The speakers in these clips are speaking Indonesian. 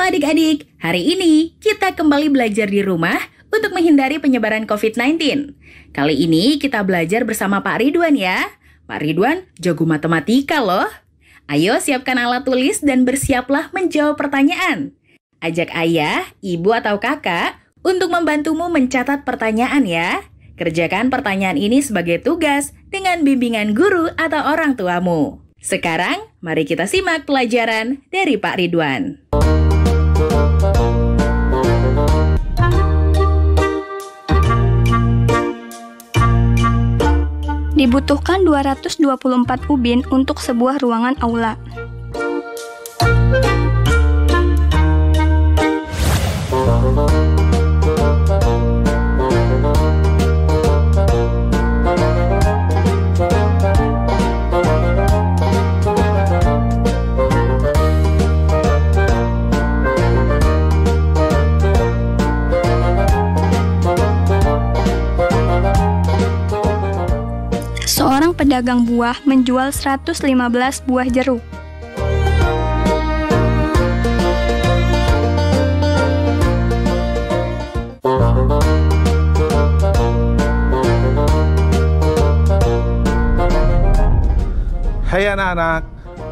adik-adik, hari ini kita kembali belajar di rumah untuk menghindari penyebaran COVID-19. Kali ini kita belajar bersama Pak Ridwan ya. Pak Ridwan jago matematika loh. Ayo siapkan alat tulis dan bersiaplah menjawab pertanyaan. Ajak ayah, ibu atau kakak untuk membantumu mencatat pertanyaan ya. Kerjakan pertanyaan ini sebagai tugas dengan bimbingan guru atau orang tuamu. Sekarang, mari kita simak pelajaran dari Pak Ridwan. Dibutuhkan 224 ubin untuk sebuah ruangan aula. Seorang pedagang buah menjual 115 buah jeruk. Hai anak-anak,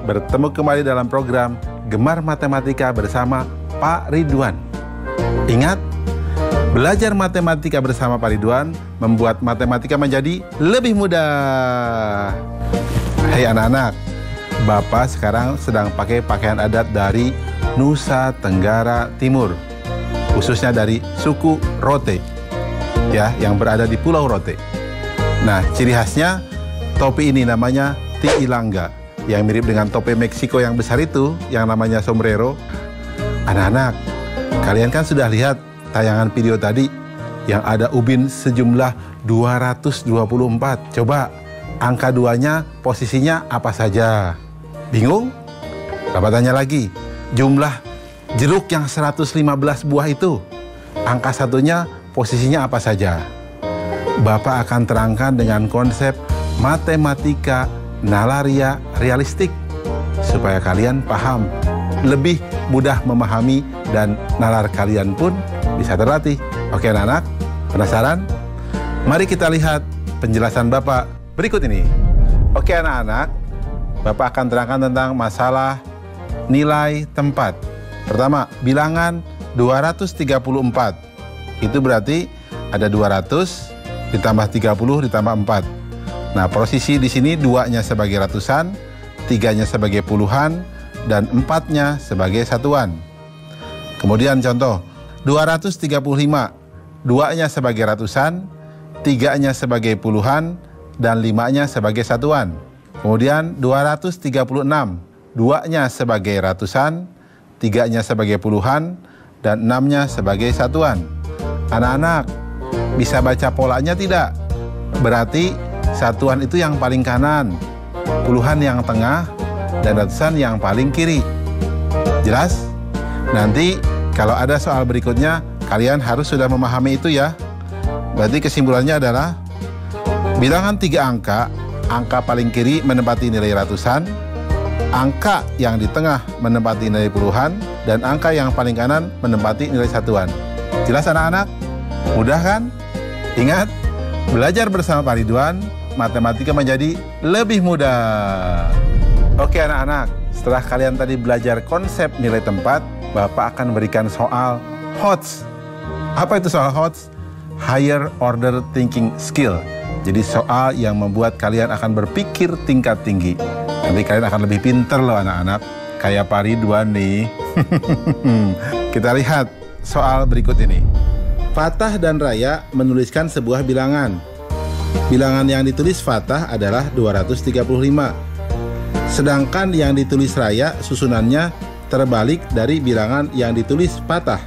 bertemu kembali dalam program Gemar Matematika bersama Pak Ridwan. Ingat, belajar matematika bersama Pak Ridwan membuat matematika menjadi lebih mudah. Hai anak-anak, Bapak sekarang sedang pakai pakaian adat dari Nusa Tenggara Timur, khususnya dari suku Rote, ya, yang berada di Pulau Rote. Nah, ciri khasnya topi ini namanya Tiilanga, yang mirip dengan topi Meksiko yang besar itu, yang namanya sombrero. Anak-anak, kalian kan sudah lihat tayangan video tadi yang ada ubin sejumlah 224. Coba angka 2-nya posisinya apa saja? Bingung? Bapak tanya lagi, jumlah jeruk yang 115 buah itu, angka 1-nya posisinya apa saja? Bapak akan terangkan dengan konsep matematika nalaria realistik supaya kalian paham, lebih mudah memahami, dan nalar kalian pun bisa terlatih. Oke anak-anak, penasaran? Mari kita lihat penjelasan Bapak berikut ini. Oke anak-anak, Bapak akan terangkan tentang masalah nilai tempat. Pertama, bilangan 234. Itu berarti ada 200 ditambah 30 ditambah 4. Nah, posisi di sini 2-nya sebagai ratusan, 3-nya sebagai puluhan, dan 4-nya sebagai satuan. Kemudian contoh 235, 2-nya sebagai ratusan, 3-nya sebagai puluhan, dan 5-nya sebagai satuan. Kemudian 236, 2-nya sebagai ratusan, 3-nya sebagai puluhan, dan 6-nya sebagai satuan. Anak-anak, bisa baca polanya tidak? Berarti satuan itu yang paling kanan, puluhan yang tengah, dan ratusan yang paling kiri. Jelas? Nanti kalau ada soal berikutnya, kalian harus sudah memahami itu ya. Berarti kesimpulannya adalah bilangan 3 angka, angka paling kiri menempati nilai ratusan, angka yang di tengah menempati nilai puluhan, dan angka yang paling kanan menempati nilai satuan. Jelas anak-anak? Mudah kan? Ingat, belajar bersama Pak Ridwan, matematika menjadi lebih mudah. Oke anak-anak, setelah kalian tadi belajar konsep nilai tempat, Bapak akan berikan soal HOTS. Apa itu soal HOTS? Higher Order Thinking Skill. Jadi soal yang membuat kalian akan berpikir tingkat tinggi. Nanti kalian akan lebih pinter loh anak-anak, kayak Pak Ridwan nih. Kita lihat soal berikut ini. Fatah dan Raya menuliskan sebuah bilangan. Bilangan yang ditulis Fatah adalah 235. Sedangkan yang ditulis Raya susunannya terbalik dari bilangan yang ditulis Fatah.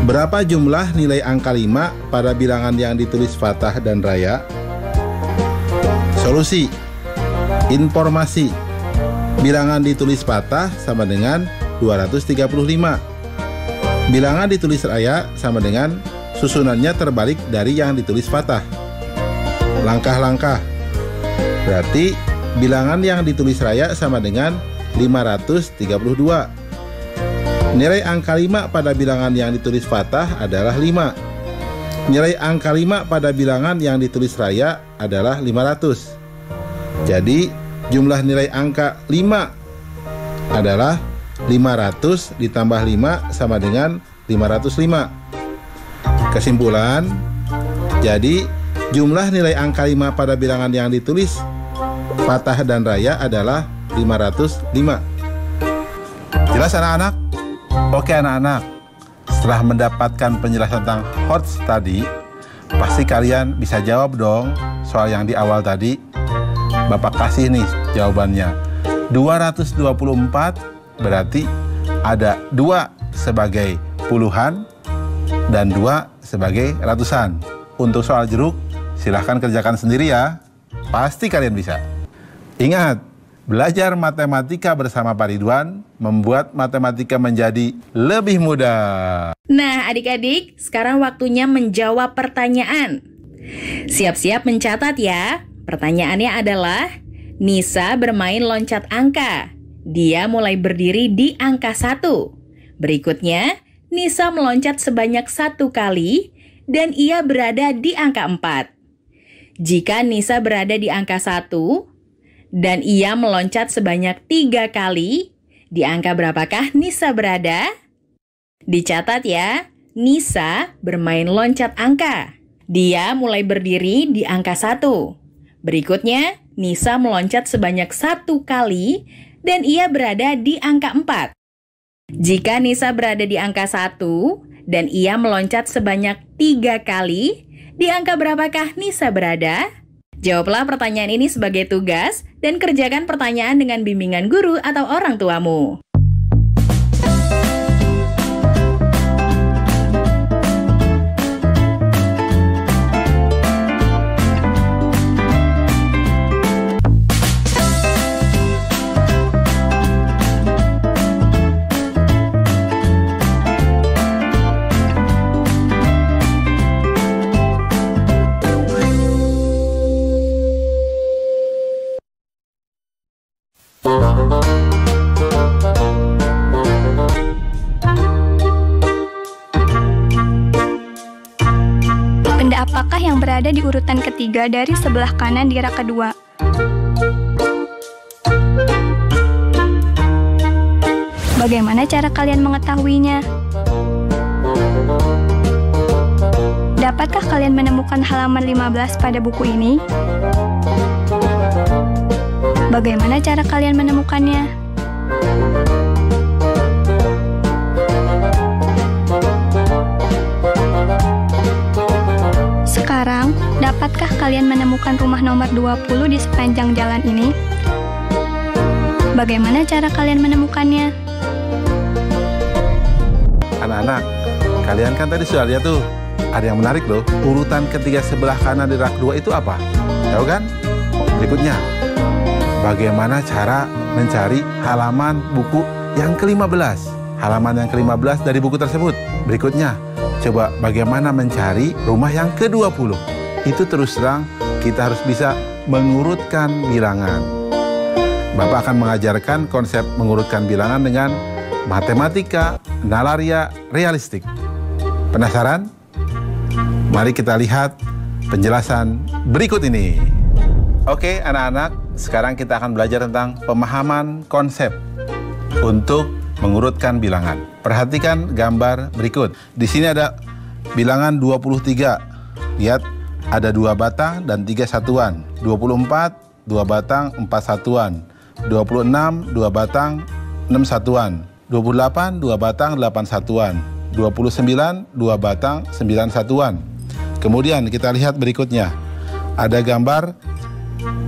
Berapa jumlah nilai angka 5 pada bilangan yang ditulis Fatah dan Raya? Solusi. Informasi. Bilangan ditulis Fatah sama dengan 235. Bilangan ditulis Raya sama dengan susunannya terbalik dari yang ditulis Fatah. Langkah-langkah. Berarti bilangan yang ditulis Raya sama dengan 532. Nilai angka 5 pada bilangan yang ditulis fathah adalah 5. Nilai angka 5 pada bilangan yang ditulis raya adalah 500. Jadi, jumlah nilai angka 5 adalah 500 ditambah 5 sama dengan 505. Kesimpulan, jadi jumlah nilai angka 5 pada bilangan yang ditulis fathah dan raya adalah 505. Jelas anak-anak? Oke anak-anak, setelah mendapatkan penjelasan tentang HOTS tadi, pasti kalian bisa jawab dong soal yang di awal tadi. Bapak kasih nih jawabannya. 224 berarti ada 2 sebagai puluhan dan 2 sebagai ratusan. Untuk soal jeruk, silahkan kerjakan sendiri ya. Pasti kalian bisa. Ingat, belajar matematika bersama Pak Ridwan membuat matematika menjadi lebih mudah. Nah, adik-adik, sekarang waktunya menjawab pertanyaan. Siap-siap mencatat ya. Pertanyaannya adalah, Nisa bermain loncat angka. Dia mulai berdiri di angka 1. Berikutnya, Nisa meloncat sebanyak 1 kali dan ia berada di angka 4. Jika Nisa berada di angka 1 dan ia meloncat sebanyak 3 kali, di angka berapakah Nisa berada? Dicatat ya, Nisa bermain loncat angka. Dia mulai berdiri di angka 1. Berikutnya, Nisa meloncat sebanyak 1 kali dan ia berada di angka 4. Jika Nisa berada di angka 1 dan ia meloncat sebanyak 3 kali, di angka berapakah Nisa berada? Jawablah pertanyaan ini sebagai tugas dan kerjakan pertanyaan dengan bimbingan guru atau orang tuamu. Benda apakah yang berada di urutan ketiga dari sebelah kanan di rak kedua? Bagaimana cara kalian mengetahuinya? Dapatkah kalian menemukan halaman 15 pada buku ini? Bagaimana cara kalian menemukannya? Sekarang, dapatkah kalian menemukan rumah nomor 20 di sepanjang jalan ini? Bagaimana cara kalian menemukannya? Anak-anak, kalian kan tadi sudah lihat tuh, ada yang menarik loh. Urutan ketiga sebelah kanan di rak 2 itu apa? Tahu kan? Berikutnya, bagaimana cara mencari halaman buku yang ke-15? Halaman yang ke-15 dari buku tersebut. Berikutnya, coba bagaimana mencari rumah yang ke-20? Itu terus terang kita harus bisa mengurutkan bilangan. Bapak akan mengajarkan konsep mengurutkan bilangan dengan matematika nalaria realistik. Penasaran? Mari kita lihat penjelasan berikut ini. Oke anak-anak, sekarang kita akan belajar tentang pemahaman konsep untuk mengurutkan bilangan. Perhatikan gambar berikut. Di sini ada bilangan 23. Lihat, ada 2 batang dan 3 satuan. 24, 2 batang, 4 satuan. 26, 2 batang, 6 satuan. 28, 2 batang, 8 satuan. 29, 2 batang, 9 satuan. Kemudian kita lihat berikutnya. Ada gambar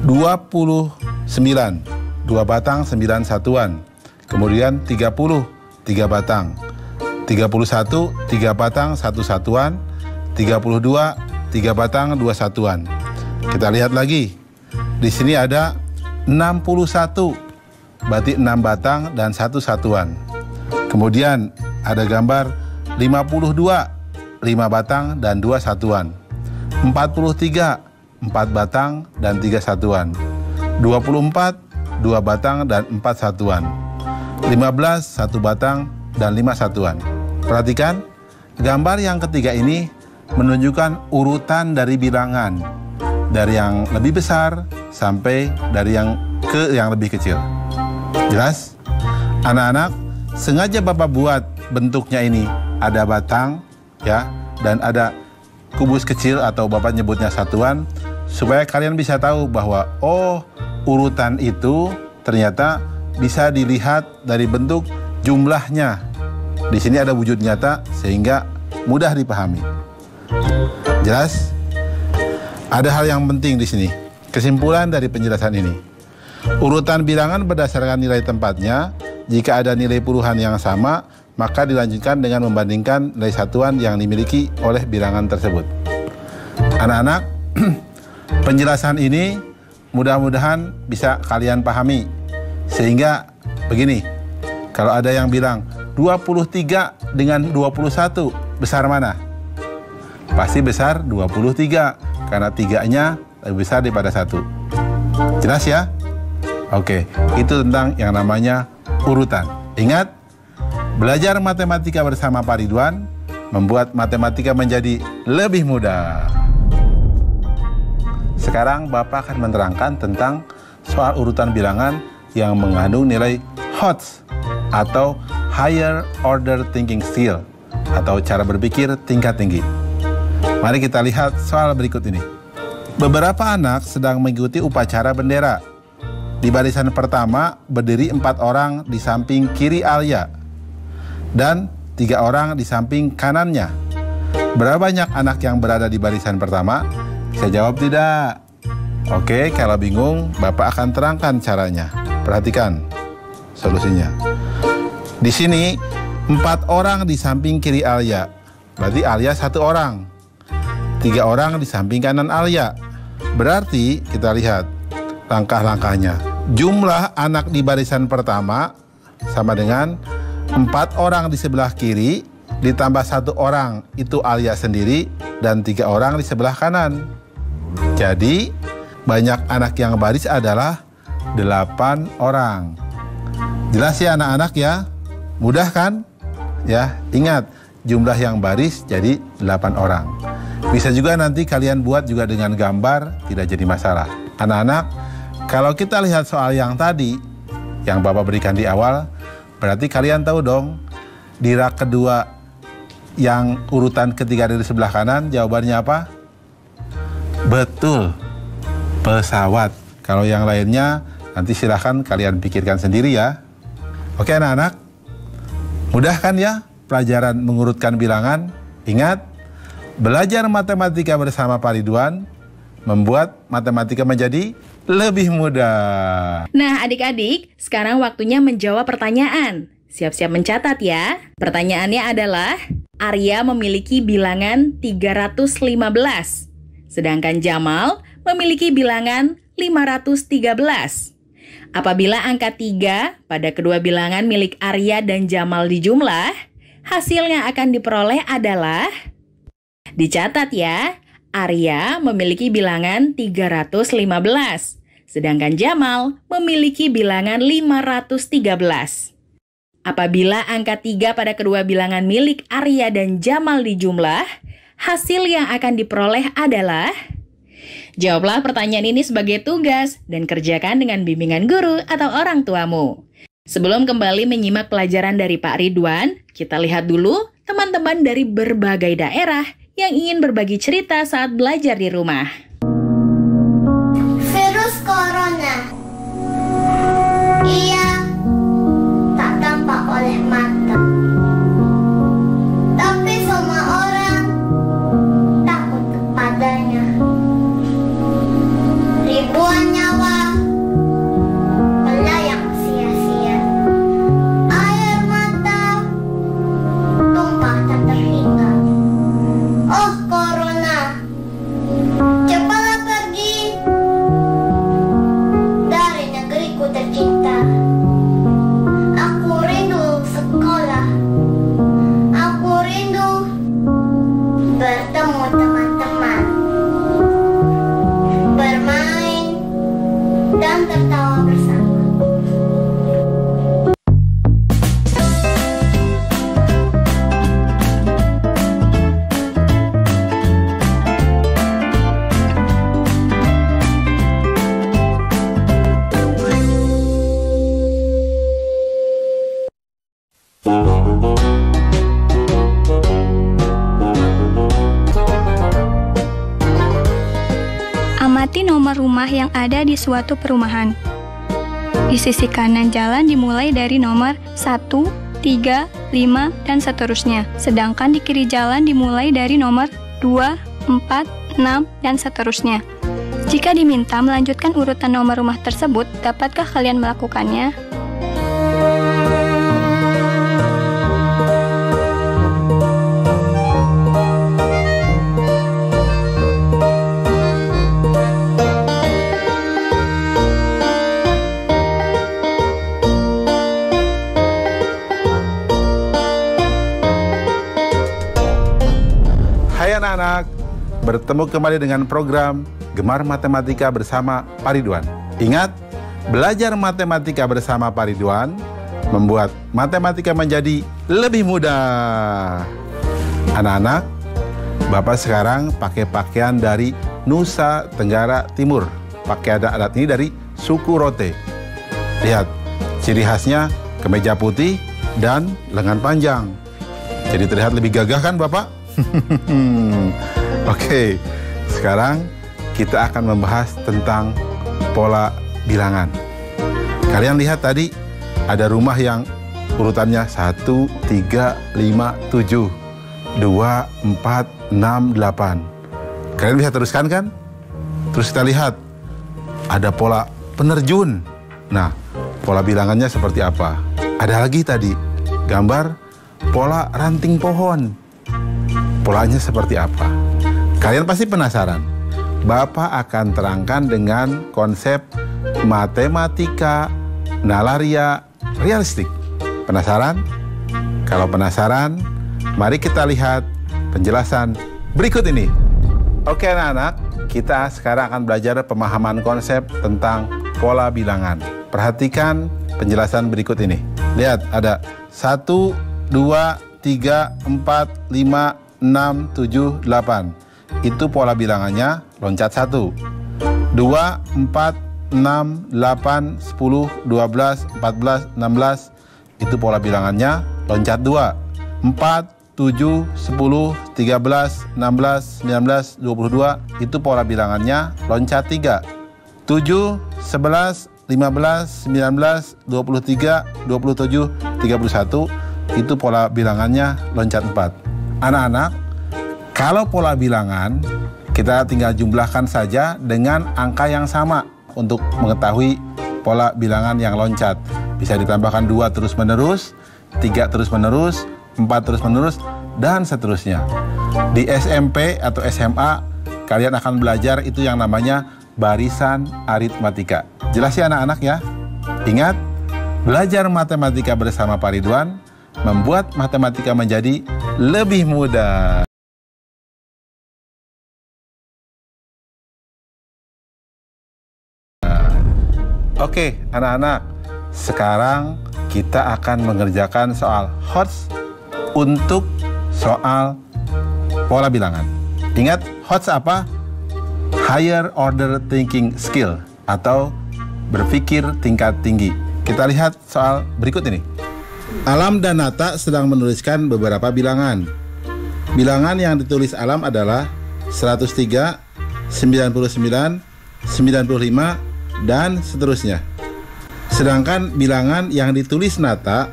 29, 2 batang, 9 satuan. Kemudian 30, 3 batang. 31, 3 batang, 1 satuan. 32, 3 batang, 2 satuan. Kita lihat lagi. Di sini ada 61, berarti 6 batang dan 1 satuan. Kemudian ada gambar 52, 5 batang dan 2 satuan. 43, 4 batang dan 3 satuan. 24, 2 batang dan 4 satuan. 15, 1 batang, dan 5 satuan. Perhatikan, gambar yang ketiga ini menunjukkan urutan dari bilangan, dari yang lebih besar sampai dari yang lebih kecil. Jelas? Anak-anak, sengaja Bapak buat bentuknya ini ada batang, ya, dan ada kubus kecil atau Bapak nyebutnya satuan, supaya kalian bisa tahu bahwa urutan itu ternyata bisa dilihat dari bentuk jumlahnya. Di sini ada wujud nyata sehingga mudah dipahami. Jelas? Ada hal yang penting di sini. Kesimpulan dari penjelasan ini. Urutan bilangan berdasarkan nilai tempatnya. Jika ada nilai puluhan yang sama, maka dilanjutkan dengan membandingkan nilai satuan yang dimiliki oleh bilangan tersebut. Anak-anak, penjelasan ini mudah-mudahan bisa kalian pahami. Sehingga begini, kalau ada yang bilang 23 dengan 21 besar mana? Pasti besar 23, karena 3-nya lebih besar daripada 1. Jelas ya? Oke, itu tentang yang namanya urutan. Ingat, belajar matematika bersama Pak Ridwan membuat matematika menjadi lebih mudah. Sekarang Bapak akan menerangkan tentang soal urutan bilangan yang mengandung nilai HOTS atau Higher Order Thinking Skill atau cara berpikir tingkat tinggi. Mari kita lihat soal berikut ini. Beberapa anak sedang mengikuti upacara bendera. Di barisan pertama berdiri 4 orang di samping kiri Alia dan 3 orang di samping kanannya. Berapa banyak anak yang berada di barisan pertama? Bisa jawab tidak? Oke, kalau bingung Bapak akan terangkan caranya. Perhatikan solusinya. Di sini 4 orang di samping kiri Alia. Berarti Alia 1 orang. 3 orang di samping kanan Alia. Berarti kita lihat langkah-langkahnya. Jumlah anak di barisan pertama sama dengan 4 orang di sebelah kiri ditambah 1 orang itu Alia sendiri dan 3 orang di sebelah kanan. Jadi banyak anak yang baris adalah 8 orang. Jelas ya anak-anak ya? Mudah kan? Ya, ingat jumlah yang baris jadi 8 orang. Bisa juga nanti kalian buat juga dengan gambar, tidak jadi masalah. Anak-anak, kalau kita lihat soal yang tadi, yang Bapak berikan di awal, berarti kalian tahu dong, di rak kedua yang urutan ketiga dari sebelah kanan, jawabannya apa? Betul, pesawat. Kalau yang lainnya, nanti silahkan kalian pikirkan sendiri ya. Oke anak-anak, mudah kan ya pelajaran mengurutkan bilangan? Ingat, belajar matematika bersama Pak Ridwan membuat matematika menjadi lebih mudah. Nah adik-adik, sekarang waktunya menjawab pertanyaan. Siap-siap mencatat ya. Pertanyaannya adalah, Arya memiliki bilangan 315, sedangkan Jamal memiliki bilangan 513. Apabila angka 3 pada kedua bilangan milik Arya dan Jamal dijumlah, hasil yang akan diperoleh adalah, dicatat ya, Arya memiliki bilangan 315, sedangkan Jamal memiliki bilangan 513. Apabila angka 3 pada kedua bilangan milik Arya dan Jamal dijumlah, hasil yang akan diperoleh adalah, jawablah pertanyaan ini sebagai tugas dan kerjakan dengan bimbingan guru atau orang tuamu. Sebelum kembali menyimak pelajaran dari Pak Ridwan, kita lihat dulu teman-teman dari berbagai daerah yang ingin berbagi cerita saat belajar di rumah. Virus corona. Ia tak tampak oleh mata, tapi semua orang takut kepadanya. Ribuan nyawa melayang sia-sia. Air mata tumpah tak terhingga. Oh corona, cepat rumah yang ada di suatu perumahan. Di sisi kanan jalan dimulai dari nomor 1, 3, 5, dan seterusnya. Sedangkan di kiri jalan dimulai dari nomor 2, 4, 6, dan seterusnya. Jika diminta melanjutkan urutan nomor rumah tersebut, dapatkah kalian melakukannya? Hai anak-anak, bertemu kembali dengan program Gemar Matematika bersama Pak Ridwan. Ingat, belajar matematika bersama Pak Ridwan membuat matematika menjadi lebih mudah. Anak-anak, Bapak sekarang pakai pakaian dari Nusa Tenggara Timur. Pakai adat ini dari suku Rote. Lihat, ciri khasnya kemeja putih dan lengan panjang. Jadi terlihat lebih gagah kan Bapak? Oke, sekarang kita akan membahas tentang pola bilangan. Kalian lihat tadi ada rumah yang urutannya 1, 3, 5, 7, 2, 4, 6, 8. Kalian bisa teruskan kan? Terus kita lihat ada pola penerjun. Nah, pola bilangannya seperti apa? Ada lagi tadi gambar pola ranting pohon. Polanya seperti apa? Kalian pasti penasaran. Bapak akan terangkan dengan konsep matematika nalaria realistik. Penasaran? Kalau penasaran, mari kita lihat penjelasan berikut ini. Oke anak-anak, kita sekarang akan belajar pemahaman konsep tentang pola bilangan. Perhatikan penjelasan berikut ini. Lihat, ada 1, 2, 3, 4, 5, 6, 7, 8. Itu pola bilangannya loncat 1. 2, 4, 6, 8, 10, 12, 14, 16. Itu pola bilangannya loncat 2. 4, 7, 10, 13, 16, 19, 22. Itu pola bilangannya loncat 3. 7, 11, 15, 19, 23, 27, 31. Itu pola bilangannya loncat 4. Anak-anak, kalau pola bilangan, kita tinggal jumlahkan saja dengan angka yang sama untuk mengetahui pola bilangan yang loncat. Bisa ditambahkan 2 terus-menerus, 3 terus-menerus, 4 terus-menerus, dan seterusnya. Di SMP atau SMA, kalian akan belajar itu yang namanya barisan aritmatika. Jelas ya anak-anak ya? Ingat, belajar matematika bersama Pak Ridwan membuat matematika menjadi lebih mudah. Oke, anak-anak, sekarang kita akan mengerjakan soal HOTS untuk soal pola bilangan. Ingat, HOTS apa? Higher Order Thinking Skill atau berpikir tingkat tinggi. Kita lihat soal berikut ini. Alam dan Nata sedang menuliskan beberapa bilangan. Bilangan yang ditulis Alam adalah 103, 99, 95, dan seterusnya. Sedangkan bilangan yang ditulis Nata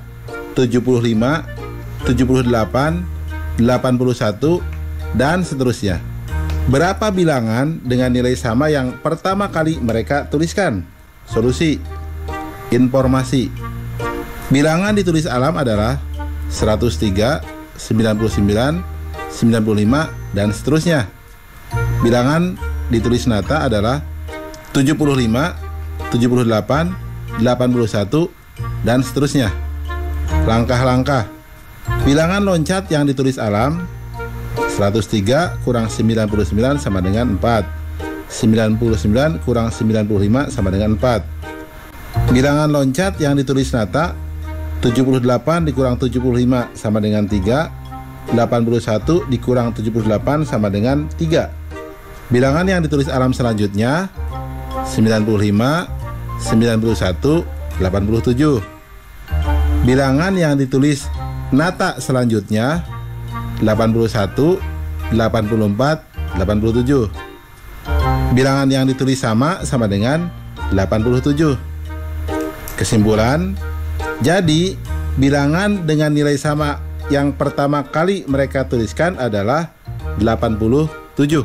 75, 78, 81, dan seterusnya. Berapa bilangan dengan nilai sama yang pertama kali mereka tuliskan? Solusi. Informasi. Bilangan ditulis Alam adalah 103, 99, 95, dan seterusnya. Bilangan ditulis Nata adalah 75, 78, 81, dan seterusnya. Langkah-langkah. Bilangan loncat yang ditulis Alam 103 kurang 99 sama dengan 4. 99 kurang 95 sama dengan 4. Bilangan loncat yang ditulis Nata 78 dikurang 75 sama dengan 3. 81 dikurang 78 sama dengan 3. Bilangan yang ditulis Alam selanjutnya 95, 91, 87. Bilangan yang ditulis Nata selanjutnya 81, 84, 87. Bilangan yang ditulis sama dengan 87. Kesimpulan, jadi bilangan dengan nilai sama yang pertama kali mereka tuliskan adalah 87.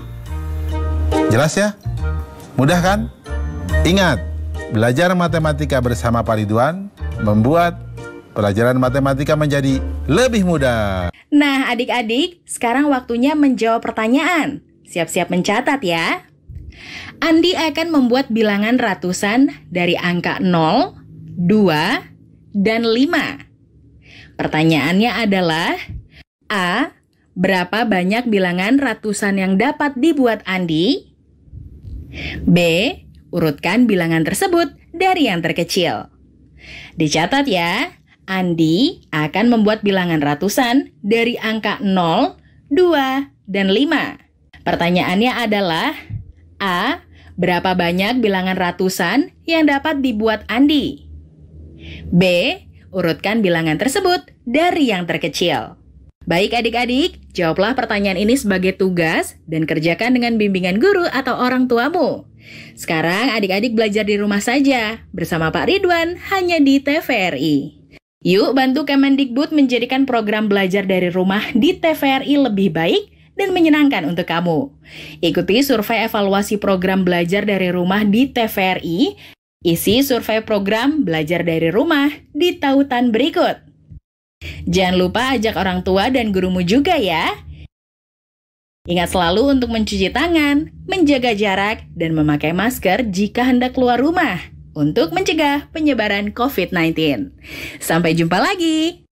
Jelas ya? Mudah kan? Ingat, belajar matematika bersama Pak Ridwan membuat pelajaran matematika menjadi lebih mudah. Nah, adik-adik, sekarang waktunya menjawab pertanyaan. Siap-siap mencatat ya. Andi akan membuat bilangan ratusan dari angka 0, 2, dan 5. Pertanyaannya adalah, A. Berapa banyak bilangan ratusan yang dapat dibuat Andi? B. Urutkan bilangan tersebut dari yang terkecil. Dicatat ya, Andi akan membuat bilangan ratusan dari angka 0, 2, dan 5. Pertanyaannya adalah, A. Berapa banyak bilangan ratusan yang dapat dibuat Andi? B. Urutkan bilangan tersebut dari yang terkecil. Baik adik-adik, jawablah pertanyaan ini sebagai tugas dan kerjakan dengan bimbingan guru atau orang tuamu. Sekarang adik-adik belajar di rumah saja bersama Pak Ridwan hanya di TVRI. Yuk bantu Kemendikbud menjadikan program belajar dari rumah di TVRI lebih baik dan menyenangkan untuk kamu. Ikuti survei evaluasi program belajar dari rumah di TVRI. Isi survei program belajar dari rumah di tautan berikut. Jangan lupa ajak orang tua dan gurumu juga ya. Ingat selalu untuk mencuci tangan, menjaga jarak, dan memakai masker jika hendak keluar rumah untuk mencegah penyebaran COVID-19. Sampai jumpa lagi.